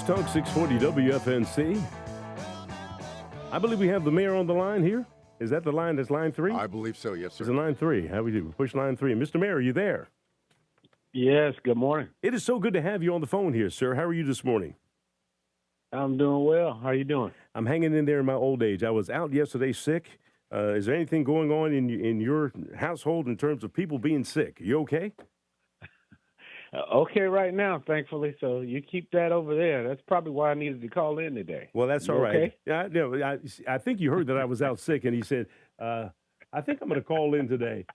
Talk 640 WFNC. I believe we have the mayor on the line here. Is that the line? That's line 3? I believe so, yes, sir. It's line 3. How we do? Push line 3. Mr. Mayor, are you there? Yes, good morning. It is so good to have you on the phone here, sir. How are you this morning? I'm doing well. How are you doing? I'm hanging in there in my old age. I was out yesterday sick. Is there anything going on in your household in terms of people being sick? Are you okay? Okay right now, thankfully. So you keep that over there. That's probably why I needed to call in today. Well, that's You all right. okay? Yeah, no, I think you heard that I was out sick, and he said, I think I'm going to call in today.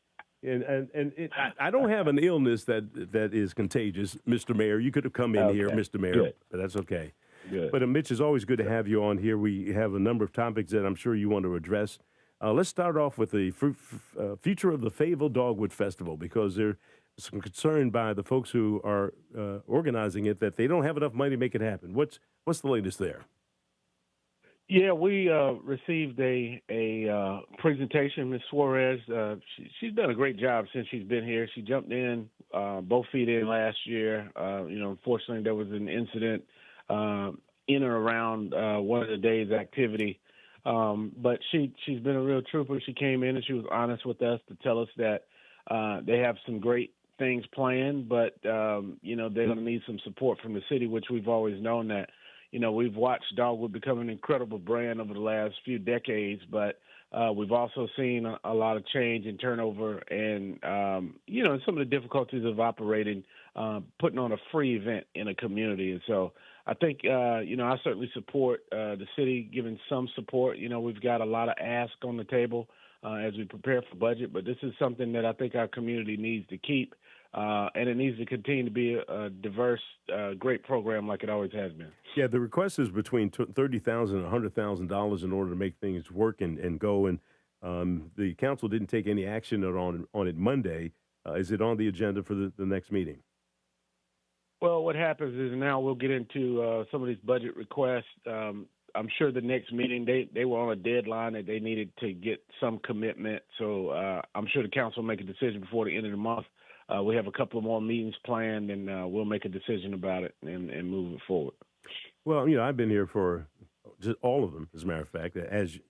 I don't have an illness that is contagious, Mr. Mayor. You could have come in here, Mr. Mayor, Good. but that's okay. Good. But Mitch, it's always good to have you on here. We have a number of topics that I'm sure you want to address. Let's start off with the future of the Fayetteville Dogwood Festival, because there's some concern by the folks who are organizing it that they don't have enough money to make it happen. What's the latest there? Yeah, we received a presentation. Ms. Suarez, she's done a great job since she's been here. She jumped in, both feet in last year. Unfortunately, there was an incident in or around one of the day's activity. But she's been a real trooper. She came in and she was honest with us to tell us that they have some great things planned, but they're going to need some support from the city, which we've always known that. We've watched Dogwood become an incredible brand over the last few decades, but we've also seen a lot of change and turnover and, some of the difficulties of operating, putting on a free event in a community. And so I think, I certainly support the city giving some support. We've got a lot of ask on the table as we prepare for budget, but this is something that I think our community needs to keep, and it needs to continue to be a diverse, great program like it always has been. Yeah, the request is between $30,000 and $100,000 in order to make things work and go. And the council didn't take any action on it Monday. Is it on the agenda for the next meeting? Well, what happens is now we'll get into some of these budget requests. I'm sure the next meeting, they were on a deadline that they needed to get some commitment. So I'm sure the council will make a decision before the end of the month. We have a couple of more meetings planned, and we'll make a decision about it and move it forward. Well, I've been here for just all of them, as a matter of fact, as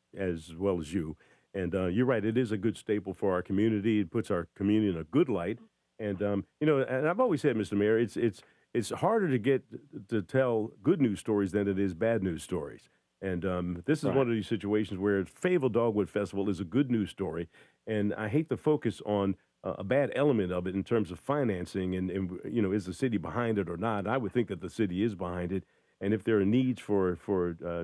well as you. And you're right, it is a good staple for our community. It puts our community in a good light. And, and I've always said, Mr. Mayor, it's harder to get to tell good news stories than it is bad news stories. And this is Right. one of these situations where Fayetteville Dogwood Festival is a good news story. And I hate to focus on a bad element of it in terms of financing and is the city behind it or not? I would think that the city is behind it. And if there are needs for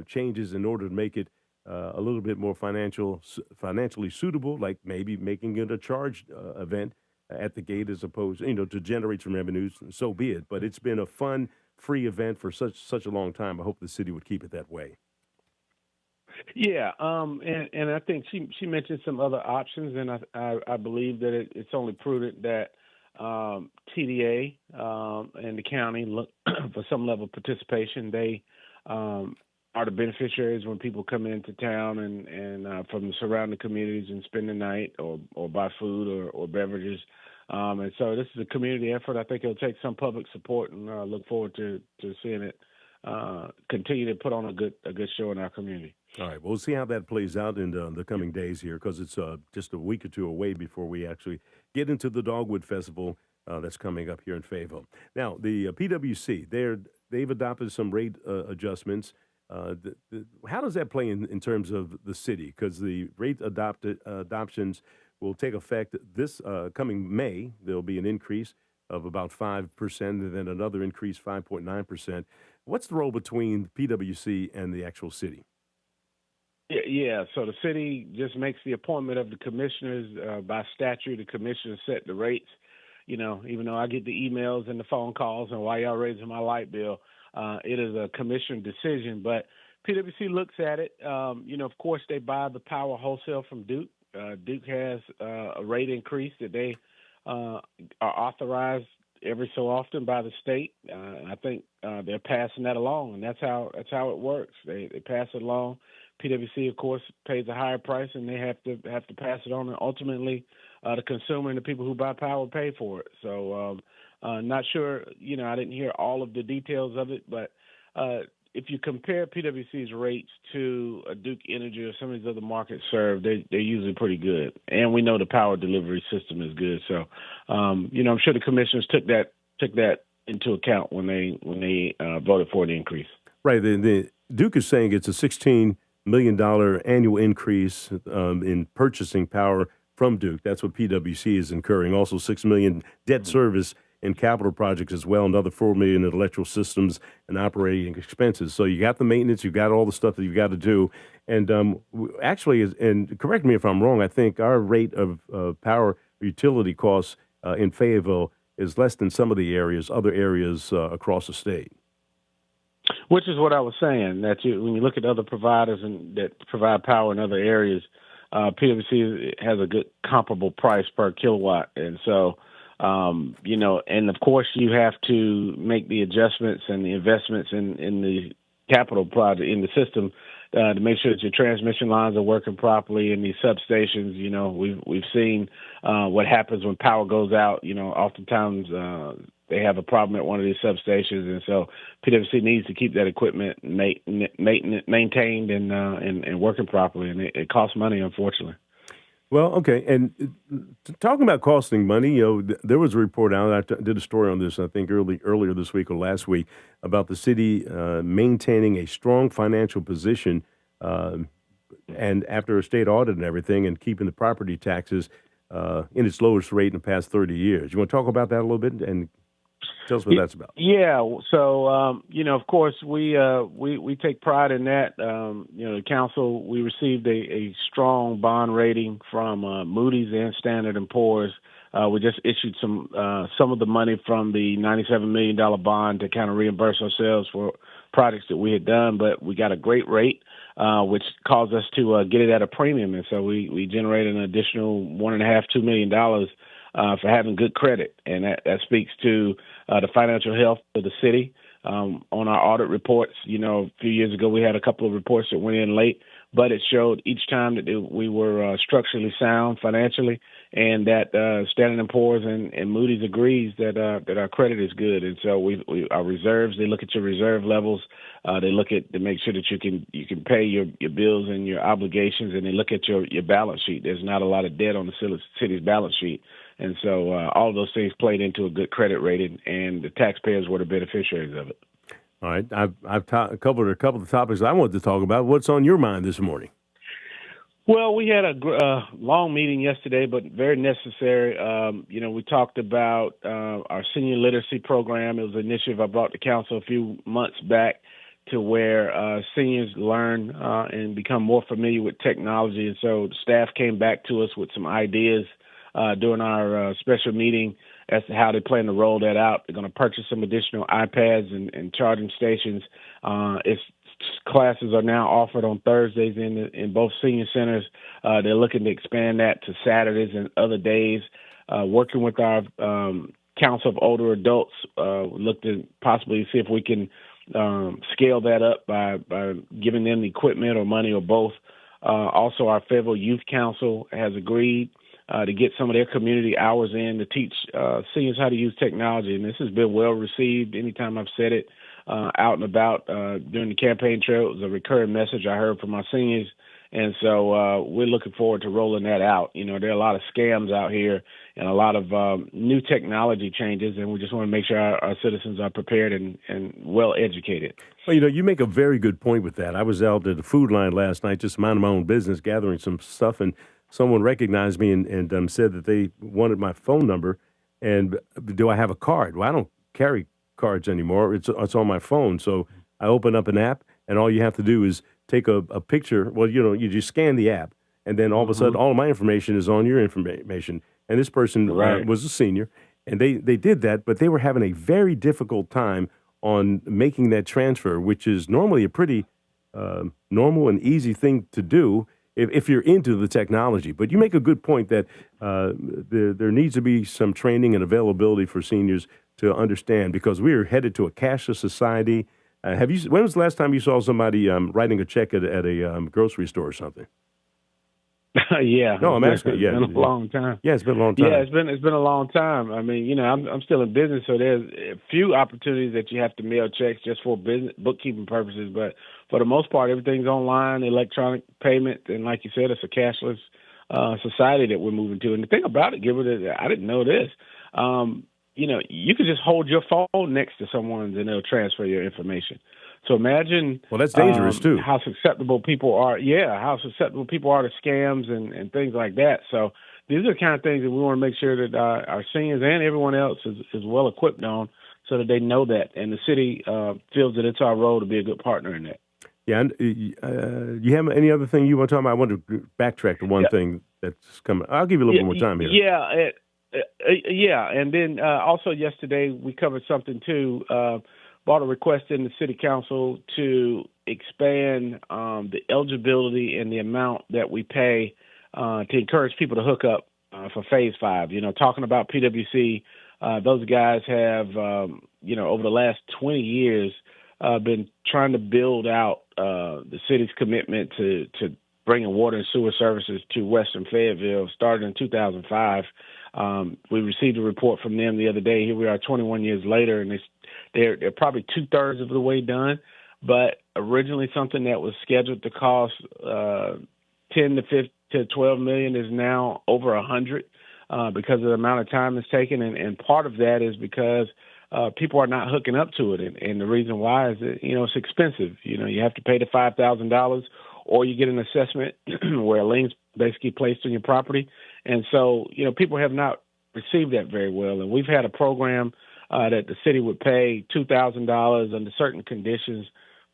changes in order to make it a little bit more financially suitable, like maybe making it a charged event at the gate as opposed, to generate some revenues, so be it. But it's been a fun, free event for such a long time. I hope the city would keep it that way. Yeah, and I think she mentioned some other options, and I believe that it's only prudent that TDA and the county look for some level of participation. They are the beneficiaries when people come into town and from the surrounding communities and spend the night or buy food or beverages. And so this is a community effort. I think it'll take some public support, and look forward to seeing it continue to put on a good show in our community. All right, we'll see how that plays out in the coming days here, because it's just a week or two away before we actually get into the Dogwood Festival that's coming up here in Fayetteville. Now, the PWC, they've adopted some rate adjustments. How does that play in terms of the city? Because the rate adoptions will take effect this coming May. There'll be an increase of about 5%, and then another increase, 5.9%. What's the role between PWC and the actual city? Yeah, so the city just makes the appointment of the commissioners. By statute, the commissioners set the rates. Even though I get the emails and the phone calls and why y'all raising my light bill, it is a commission decision. But PwC looks at it. Of course, they buy the power wholesale from Duke. Duke has a rate increase that they are authorized every so often by the state. I think they're passing that along, and that's how it works. They pass it along. PwC, of course, pays a higher price, and they have to pass it on, and ultimately, the consumer and the people who buy power pay for it. So, not sure. I didn't hear all of the details of it, but if you compare PwC's rates to Duke Energy or some of these other markets served, they're usually pretty good. And we know the power delivery system is good. So, I'm sure the commissioners took that into account when they voted for the increase. Right. The Duke is saying it's a $16 million annual increase in purchasing power from Duke. That's what PwC is incurring. Also, $6 million debt service and capital projects as well, another $4 million in electrical systems and operating expenses. So you got the maintenance, you got all the stuff that you got to do. And actually, and correct me if I'm wrong, I think our rate of power utility costs in Fayetteville is less than some of the other areas across the state. Which is what I was saying, that when you look at other providers that provide power in other areas, PwC has a good comparable price per kilowatt. And so, and of course you have to make the adjustments and the investments in the capital project in the system to make sure that your transmission lines are working properly in these substations. We've seen what happens when power goes out. Oftentimes they have a problem at one of these substations, and so PwC needs to keep that equipment maintained and working properly, and it costs money, unfortunately. Well, okay, and talking about costing money, there was a report out. I did a story on this, I think, earlier this week or last week about the city maintaining a strong financial position, and after a state audit and everything, and keeping the property taxes in its lowest rate in the past 30 years. You want to talk about that a little bit and tell us what that's about? Yeah. So, of course, we take pride in that. The council, we received a strong bond rating from Moody's and Standard & Poor's. We just issued some of the money from the $97 million bond to kind of reimburse ourselves for projects that we had done, but we got a great rate, which caused us to get it at a premium. And so we generated an additional $1.5–2 million for having good credit. And that speaks to the financial health of the city. On our audit reports, a few years ago, we had a couple of reports that went in late, but it showed each time that we were structurally sound financially, and that Standard & Poor's and Moody's agrees that our credit is good. And so our reserves, they look at your reserve levels. They look at to make sure that you can pay your bills and your obligations, and they look at your balance sheet. There's not a lot of debt on the city's balance sheet. And so all of those things played into a good credit rating, and the taxpayers were the beneficiaries of it. All right. I've covered a couple of topics I wanted to talk about. What's on your mind this morning? Well, we had a long meeting yesterday, but very necessary. We talked about our senior literacy program. It was an initiative I brought to council a few months back to where seniors learn and become more familiar with technology. And so the staff came back to us with some ideas during our special meeting as to how they plan to roll that out. They're going to purchase some additional iPads and charging stations. Classes are now offered on Thursdays in both senior centers. They're looking to expand that to Saturdays and other days. Working with our Council of Older Adults, look to possibly see if we can scale that up by giving them the equipment or money or both. Also, our Fayetteville Youth Council has agreed to get some of their community hours in to teach seniors how to use technology. And this has been well received. Anytime I've said it out and about during the campaign trail, it was a recurring message I heard from my seniors. And so we're looking forward to rolling that out. There are a lot of scams out here and a lot of new technology changes, and we just want to make sure our citizens are prepared and well educated. Well, you make a very good point with that. I was out at the food line last night, just minding my own business, gathering some stuff, and someone recognized me and said that they wanted my phone number. And do I have a card? Well, I don't carry cards anymore. It's on my phone. So I open up an app, and all you have to do is take a picture. Well, you just scan the app, and then all of a sudden, all of my information is on your information. And this person was a senior, and they did that, but they were having a very difficult time on making that transfer, which is normally a pretty normal and easy thing to do if you're into the technology. But you make a good point that there needs to be some training and availability for seniors to understand, because we are headed to a cashless society. When was the last time you saw somebody writing a check at a grocery store or something? Yeah. No, I'm asking. It's Yeah, been a long time. yeah, it's been a long time. Yeah, it's been a long time. I mean, I'm still in business, so there's a few opportunities that you have to mail checks just for business bookkeeping purposes. But for the most part, everything's online, electronic payment, and like you said, it's a cashless society that we're moving to. And the thing about it, Gilbert, is I didn't know this. You could just hold your phone next to someone's and they'll transfer your information. So imagine, well, that's dangerous too. How susceptible people are. Yeah, how susceptible people are to scams and things like that. So these are the kind of things that we want to make sure that our seniors and everyone else is well equipped on, so that they know that, and the city feels that it's our role to be a good partner in that. Yeah, and you have any other thing you want to talk about? I want to backtrack to one thing that's coming. I'll give you a little bit more time here. Yeah, and then also yesterday we covered something too. Brought a request in the city council to expand the eligibility and the amount that we pay to encourage people to hook up for Phase 5. Talking about PwC, those guys have, over the last 20 years been trying to build out the city's commitment to bringing water and sewer services to Western Fayetteville. Started in 2005. We received a report from them the other day. Here we are 21 years later, and they're probably 2/3 of the way done. But originally something that was scheduled to cost 10 to 12 million is now over 100 because of the amount of time it's taken. And part of that is because people are not hooking up to it. And the reason why is that, it's expensive. You have to pay the $5,000, or you get an assessment where a lien's basically placed on your property. And so, people have not received that very well. And we've had a program that the city would pay $2,000 under certain conditions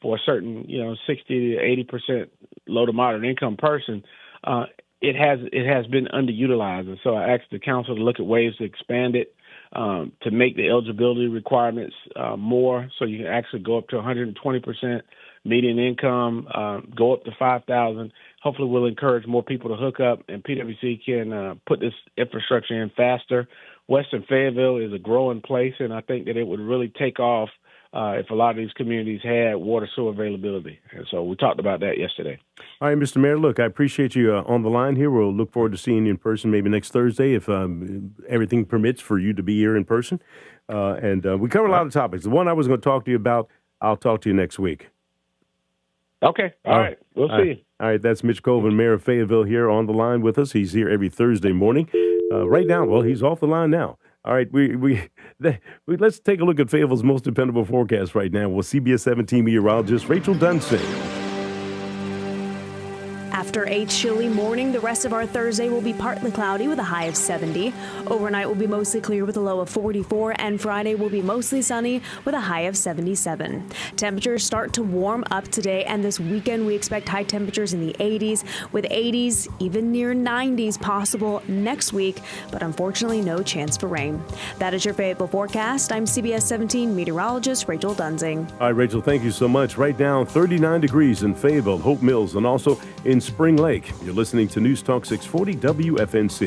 for a certain, 60 to 80% low to moderate income person. It has been underutilized. And so I asked the council to look at ways to expand it, to make the eligibility requirements more, so you can actually go up to 120% median income, go up to $5,000. Hopefully we'll encourage more people to hook up, and PwC can put this infrastructure in faster. Western Fayetteville is a growing place, and I think that it would really take off if a lot of these communities had water sewer availability. And so we talked about that yesterday. All right, Mr. Mayor, look, I appreciate you on the line here. We'll look forward to seeing you in person maybe next Thursday if everything permits for you to be here in person. And we cover a lot of topics. The one I was going to talk to you about, I'll talk to you next week. Okay. All right. We'll see you. All right. That's Mitch Colvin, Mayor of Fayetteville, here on the line with us. He's here every Thursday morning. Right now, well, he's off the line now. All right, let's take a look at Fayetteville's most dependable forecast right now with CBS 17 meteorologist Rachel Dunsing. After a chilly morning, the rest of our Thursday will be partly cloudy with a high of 70. Overnight will be mostly clear with a low of 44, and Friday will be mostly sunny with a high of 77. Temperatures start to warm up today, and this weekend we expect high temperatures in the 80s, with 80s, even near 90s possible next week, but unfortunately no chance for rain. That is your Fayetteville forecast. I'm CBS 17 meteorologist Rachel Dunsing. All right, Rachel, thank you so much. Right now, 39 degrees in Fayetteville, Hope Mills, and also in Spring Lake. You're listening to News Talk 640 WFNC.